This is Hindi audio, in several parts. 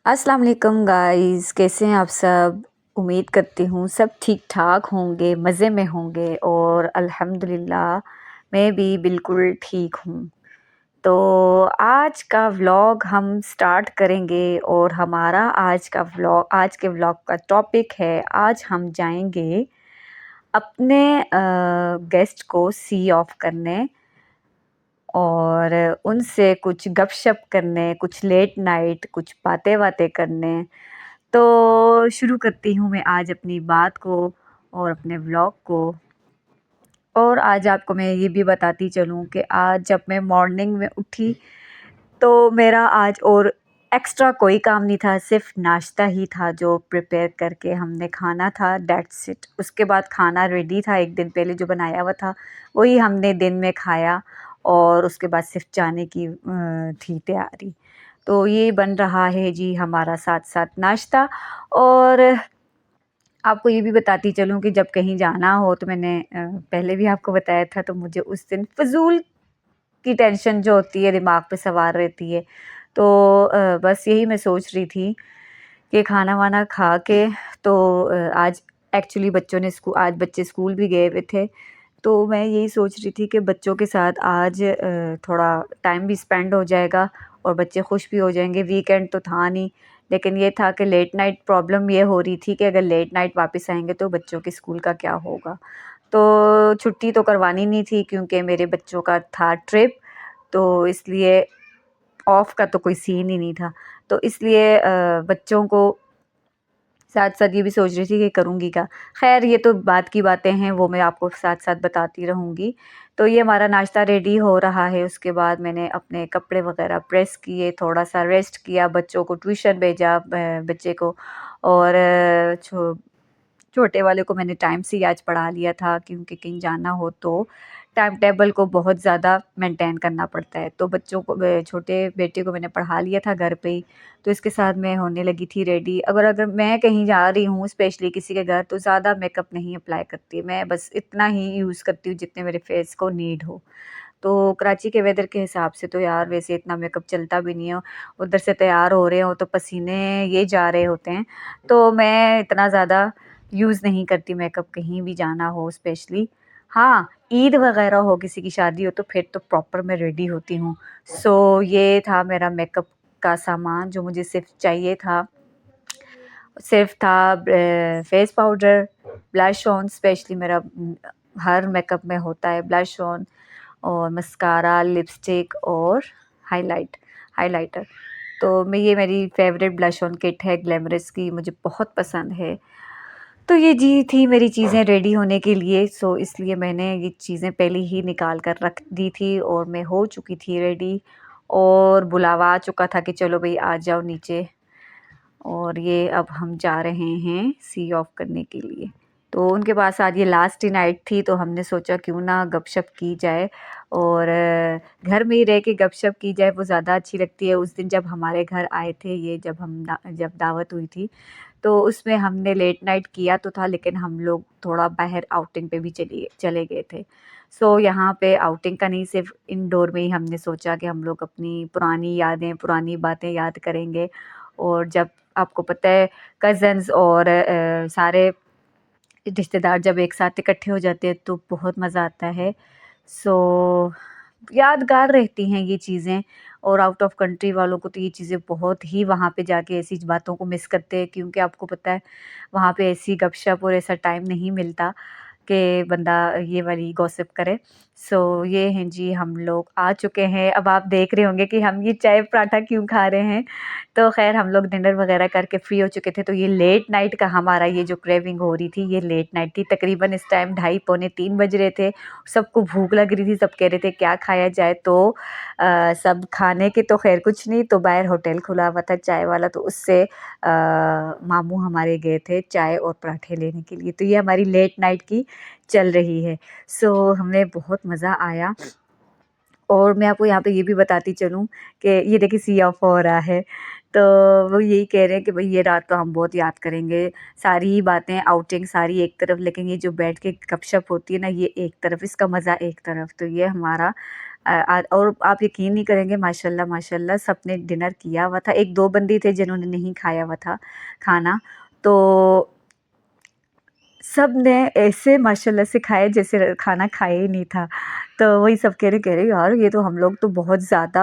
अस्सलाम वालेकुम गाइस, कैसे हैं आप सब? उम्मीद करती हूँ सब ठीक-ठाक होंगे, मज़े में होंगे और अल्हम्दुलिल्लाह मैं भी बिल्कुल ठीक हूँ। तो आज का व्लॉग हम स्टार्ट करेंगे और हमारा आज के व्लॉग का टॉपिक है, आज हम जाएँगे अपने गेस्ट को सी ऑफ करने और उनसे कुछ गपशप करने, कुछ लेट नाइट कुछ बातें-वातें करने। तो शुरू करती हूँ मैं आज अपनी बात को और अपने व्लॉग को। और आज आपको मैं ये भी बताती चलूँ कि आज जब मैं मॉर्निंग में उठी तो मेरा आज और एक्स्ट्रा कोई काम नहीं था, सिर्फ़ नाश्ता ही था जो प्रिपेयर करके हमने खाना था, दैट्स इट। उसके बाद खाना रेडी था, 1 दिन पहले जो बनाया हुआ था, वही हमने दिन में खाया और उसके बाद सिर्फ़ जाने की थी तैयारी। तो ये बन रहा है जी हमारा साथ-साथ नाश्ता। और आपको ये भी बताती चलूँ कि जब कहीं जाना हो तो मैंने पहले भी आपको बताया था, तो मुझे उस दिन फ़िज़ूल की टेंशन जो होती है दिमाग पे सवार रहती है। तो बस यही मैं सोच रही थी कि खाना-वाना खा के तो आज एक्चुअली आज बच्चे स्कूल भी गए हुए थे। तो मैं यही सोच रही थी कि बच्चों के साथ आज थोड़ा टाइम भी स्पेंड हो जाएगा और बच्चे खुश भी हो जाएँगे। वीकेंड तो था नहीं, लेकिन ये था कि लेट नाइट प्रॉब्लम ये हो रही थी कि अगर लेट नाइट वापस आएँगे तो बच्चों के स्कूल का क्या होगा। तो छुट्टी तो करवानी नहीं थी क्योंकि मेरे बच्चों का था ट्रिप, तो इसलिए ऑफ का तो कोई सीन ही नहीं था। तो इसलिए बच्चों को साथ-साथ ये भी सोच रही थी कि करूँगी क्या? ख़ैर ये तो बात की बातें हैं, वो मैं आपको साथ-साथ बताती रहूँगी। तो ये हमारा नाश्ता रेडी हो रहा है, उसके बाद मैंने अपने कपड़े वग़ैरह प्रेस किए, थोड़ा-सा रेस्ट किया, बच्चों को ट्यूशन भेजा बच्चे को। और छोटे वाले को मैंने टाइम से ही आज पढ़ा लिया था क्योंकि कहीं जाना हो तो टाइम टेबल को बहुत ज़्यादा मेंटेन करना पड़ता है। तो बच्चों को छोटे बेटे को मैंने पढ़ा लिया था घर पे ही, तो इसके साथ मैं होने लगी थी रेडी। अगर अगर मैं कहीं जा रही हूँ स्पेशली किसी के घर, तो ज़्यादा मेकअप नहीं अप्लाई करती, मैं बस इतना ही यूज़ करती हूँ जितने मेरे फेस को नीड हो। तो कराची के वेदर के हिसाब से तो यार वैसे इतना मेकअप चलता भी नहीं है, उधर से तैयार हो रहे हो तो पसीने ये जा रहे होते हैं, तो मैं इतना ज़्यादा यूज़ नहीं करती मेकअप कहीं भी जाना हो स्पेशली। हाँ, ईद वग़ैरह हो, किसी की शादी हो तो फिर तो प्रॉपर मैं रेडी होती हूँ। सो ये था मेरा मेकअप का सामान जो मुझे सिर्फ़ चाहिए था। सिर्फ़ था face powder, blush on, specially मेरा हर मेकअप में होता है ब्लश ऑन और मस्कारा, लिपस्टिक और हाइलाइटर। तो मैं ये मेरी फ़ेवरेट ब्लश ऑन किट है ग्लैमरस की, मुझे बहुत पसंद है। तो ये जी थी मेरी चीज़ें रेडी होने के लिए, सो इसलिए मैंने ये चीज़ें पहले ही निकाल कर रख दी थी और मैं हो चुकी थी रेडी और बुलावा आ चुका था कि चलो भई आ जाओ नीचे। और ये अब हम जा रहे हैं सी ऑफ करने के लिए। तो उनके पास आज ये लास्ट ही नाइट थी, तो हमने सोचा क्यों ना गपशप की जाए और घर में ही रह के गपशप की जाए, वो ज़्यादा अच्छी लगती है। उस दिन जब हमारे घर आए थे ये जब दावत हुई थी, तो उसमें हमने लेट नाइट किया तो था, लेकिन हम लोग थोड़ा बाहर आउटिंग पे भी चले गए थे। सो यहाँ पे आउटिंग का नहीं, सिर्फ़ इंडोर में ही हमने सोचा कि हम लोग अपनी पुरानी यादें, पुरानी बातें याद करेंगे। और जब आपको पता है कज़न्स और सारे रिश्तेदार जब एक साथ इकट्ठे हो जाते हैं तो बहुत मज़ा आता है। सो यादगार रहती हैं ये चीज़ें। और आउट ऑफ कंट्री वालों को तो ये चीज़ें बहुत ही, वहाँ पे जाके ऐसी बातों को मिस करते हैं क्योंकि आपको पता है वहाँ पे ऐसी गपशप और ऐसा टाइम नहीं मिलता कि बंदा ये वाली गॉसिप करे। सो ये हैं जी, हम लोग आ चुके हैं। अब आप देख रहे होंगे कि हम ये चाय पराठा क्यों खा रहे हैं। तो ख़ैर हम लोग डिनर वग़ैरह करके फ्री हो चुके थे, तो ये लेट नाइट का हमारा ये जो क्रेविंग हो रही थी, ये लेट नाइट थी। तकरीबन इस टाइम ढाई पौने 3 बज रहे थे। सबको भूख लग रही थी, सब कह रहे थे क्या खाया जाए, तो सब खाने के तो ख़ैर कुछ नहीं, तो बाहर होटल खुला हुआ था चाय वाला, तो उससे मामू हमारे गए थे चाय और पराठे लेने के लिए। तो ये हमारी लेट नाइट की चल रही है। सो हमें बहुत मज़ा आया। और मैं आपको यहाँ पे ये भी बताती चलूँ कि ये देखिए सी ऑफ हो रहा है, तो वो यही कह रहे हैं कि भई ये रात तो हम बहुत याद करेंगे। सारी ही बातें, आउटिंग सारी एक तरफ, लेकिन ये जो बैठ के गपशप होती है ना, ये एक तरफ, इसका मज़ा एक तरफ। तो ये हमारा और आप यकीन नहीं करेंगे, माशाल्लाह माशाल्लाह सबने डिनर किया हुआ था। 1-2 बंदे थे जिन्होंने नहीं खाया हुआ था खाना, तो सब ने ऐसे माशाल्लाह से खाए जैसे खाना खाया ही नहीं था। तो वही सब कह रहे यार ये तो हम लोग तो बहुत ज़्यादा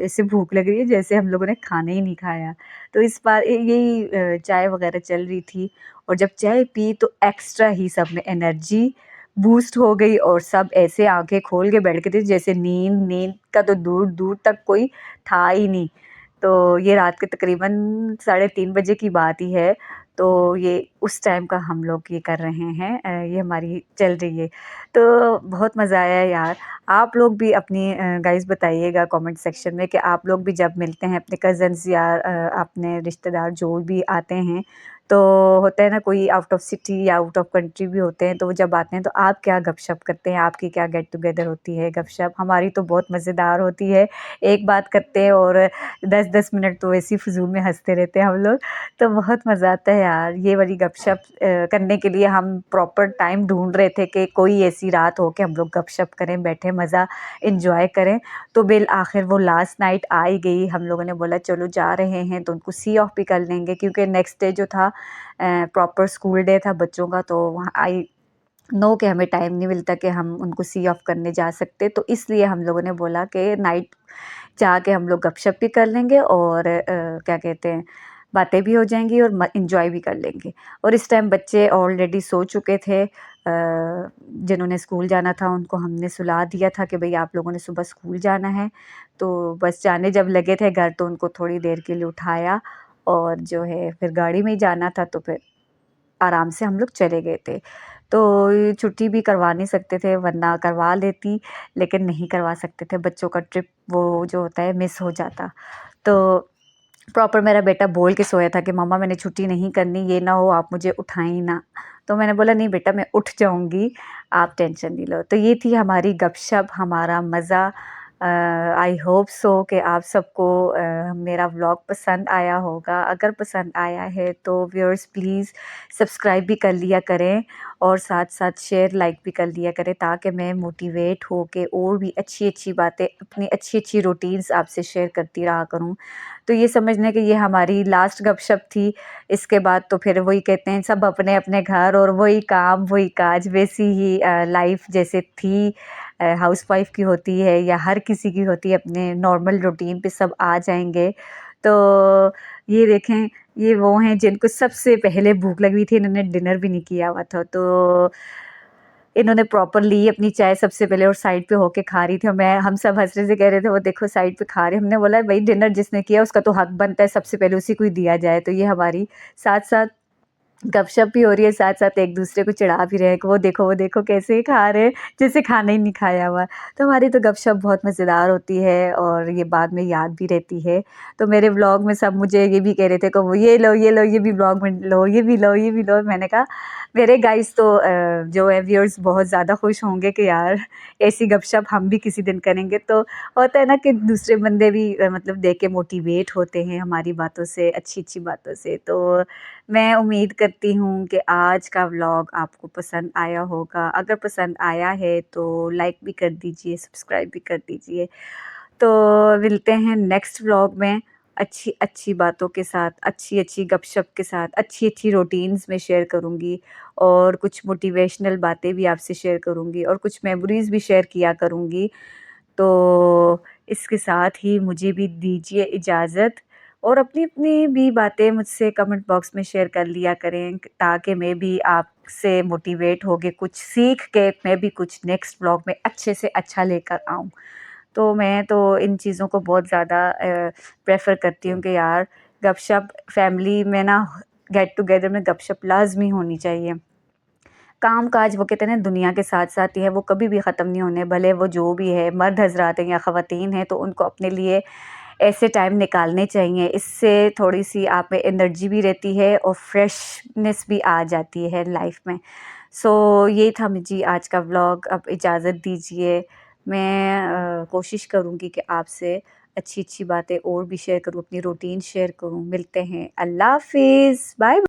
ऐसे भूख लग रही है जैसे हम लोगों ने खाना ही नहीं खाया। तो इस बार यही चाय वग़ैरह चल रही थी, और जब चाय पी तो एक्स्ट्रा ही सब में एनर्जी बूस्ट हो गई, और सब ऐसे आँखें खोल के बैठ गए थे जैसे नींद नींद का तो दूर-दूर तक कोई था ही नहीं। तो ये रात के तकरीबन 3:30 बजे की बात ही है। तो ये उस टाइम का हम लोग ये कर रहे हैं, ये हमारी चल रही है। तो बहुत मज़ा आया यार। आप लोग भी अपनी गाइस बताइएगा कमेंट सेक्शन में कि आप लोग भी जब मिलते हैं अपने कज़न्स या अपने रिश्तेदार जो भी आते हैं, तो होता है ना कोई आउट ऑफ सिटी या आउट ऑफ कंट्री भी होते हैं, तो वो जब आते हैं तो आप क्या गपशप करते हैं? आपकी क्या गेट टुगेदर होती है गपशप? हमारी तो बहुत मज़ेदार होती है। एक बात करते हैं और 10-10 मिनट तो ऐसे ही फ़िज़ूल में हँसते रहते हैं हम लोग। तो बहुत मज़ा आता है यार, ये वाली गपशप करने के लिए हम प्रॉपर टाइम ढूँढ रहे थे कि कोई ऐसी रात हो कि हम लोग गपशप करें, बैठे मज़ा एन्जॉय करें। तो बिल आखिर वो लास्ट नाइट आ ही गई। हम लोगों ने बोला चलो जा रहे हैं तो उनको सी ऑफ भी कर लेंगे, क्योंकि नेक्स्ट डे जो था प्रॉपर स्कूल डे था बच्चों का, तो वहाँ आई नो कि हमें टाइम नहीं मिलता कि हम उनको सी ऑफ करने जा सकते। तो इसलिए हम लोगों ने बोला कि नाइट जाके हम लोग गपशप भी कर लेंगे और क्या कहते हैं, बातें भी हो जाएँगी और एन्जॉय भी कर लेंगे। और इस टाइम बच्चे ऑलरेडी सो चुके थे, जिन्होंने स्कूल जाना था उनको हमने सुला दिया था कि भई आप लोगों ने सुबह स्कूल जाना है। तो बस जाने जब लगे थे घर तो उनको थोड़ी देर के लिए उठाया, और जो है फिर गाड़ी में ही जाना था, तो फिर आराम से हम लोग चले गए थे। तो ये छुट्टी भी करवा नहीं सकते थे, वरना करवा लेती, लेकिन नहीं करवा सकते थे, बच्चों का ट्रिप वो जो होता है मिस हो जाता। तो प्रॉपर मेरा बेटा बोल के सोया था कि मम्मा मैंने छुट्टी नहीं करनी, ये ना हो आप मुझे उठाएँ ही ना। तो मैंने बोला नहीं बेटा मैं उठ जाऊँगी, आप टेंशन नहीं लो। तो ये थी हमारी गपशप, हमारा मज़ा। आई होप सो कि आप सबको मेरा व्लॉग पसंद आया होगा। अगर पसंद आया है तो व्यूअर्स प्लीज़ सब्सक्राइब भी कर लिया करें, और साथ-साथ शेयर लाइक भी कर लिया करें, ताकि मैं मोटिवेट हो के और भी अच्छी-अच्छी बातें, अपनी अच्छी-अच्छी रूटीन्स आपसे शेयर करती रहा करूँ। तो ये समझना कि ये हमारी लास्ट गपशप थी। इसके बाद तो फिर वही कहते हैं सब अपने-अपने घर और वही काम, वही काज, वैसी ही लाइफ़ जैसे थी हाउसवाइफ़ की होती है या हर किसी की होती है, अपने नॉर्मल रूटीन पे सब आ जाएँगे। तो ये देखें, ये वो हैं जिनको सबसे पहले भूख लगी थी, इन्होंने डिनर भी नहीं किया हुआ था। तो इन्होंने प्रॉपर ली अपनी चाय सबसे पहले और साइड पे होके खा रही थी, और मैं हम सब हँसने से कह रहे थे वो देखो साइड पे खा रहे हैं। हमने बोला भई डिनर जिसने किया उसका तो हक बनता है सबसे पहले उसी को ही दिया जाए। तो ये हमारी साथ-साथ गपशप भी हो रही है, साथ-साथ एक-दूसरे को चिढ़ा भी रहे हैं कि वो देखो कैसे खा रहे हैं, जैसे खाना ही नहीं खाया हुआ। तो हमारी तो गपशप बहुत मज़ेदार होती है और ये बाद में याद भी रहती है। तो मेरे व्लॉग में सब मुझे ये भी कह रहे थे कि वो ये लो, ये भी व्लॉग में लो, ये भी लो, ये भी लो। मैंने कहा मेरे गाइस तो जो है व्यूअर्स बहुत ज़्यादा खुश होंगे कि यार ऐसी गपशप हम भी किसी दिन करेंगे। तो होता है ना कि दूसरे बंदे भी मतलब देख के मोटिवेट होते हैं हमारी बातों से, अच्छी-अच्छी बातों से। तो मैं उम्मीद करती हूँ कि आज का व्लॉग आपको पसंद आया होगा। अगर पसंद आया है तो लाइक भी कर दीजिए, सब्सक्राइब भी कर दीजिए। तो मिलते हैं नेक्स्ट व्लॉग में अच्छी-अच्छी बातों के साथ, अच्छी-अच्छी गपशप के साथ, अच्छी-अच्छी रूटीन्स मैं शेयर करूँगी, और कुछ मोटिवेशनल बातें भी आपसे शेयर करूँगी, और कुछ मेमोरीज़ भी शेयर किया करूँगी। तो इसके साथ ही मुझे भी दीजिए इजाज़त, और अपनी-अपनी भी बातें मुझसे कमेंट बॉक्स में शेयर कर लिया करें, ताकि मैं भी आपसे मोटिवेट होके कुछ सीख के मैं भी कुछ नेक्स्ट व्लॉग में अच्छे से अच्छा लेकर आऊँ। तो मैं तो इन चीज़ों को बहुत ज़्यादा प्रेफ़र करती हूँ कि यार गपशप फैमिली में ना, गेट टुगेदर में गपशप लाज़मी होनी चाहिए। काम-काज वो कहते हैं ना दुनिया के साथ-साथ ही है, वो कभी भी ख़त्म नहीं होने, भले वो जो भी है, मर्द हज़रात हैं या ख़वातीन हैं, तो उनको अपने लिए ऐसे टाइम निकालने चाहिए। इससे थोड़ी-सी आप में एनर्जी भी रहती है और फ्रेशनेस भी आ जाती है लाइफ़ में। सो ये था जी आज का व्लॉग, अब इजाज़त दीजिए। मैं कोशिश करूँगी कि आपसे अच्छी-अच्छी बातें और भी शेयर करूँ, अपनी रूटीन शेयर करूँ। मिलते हैं, अल्लाह हाफ़िज़, बाय।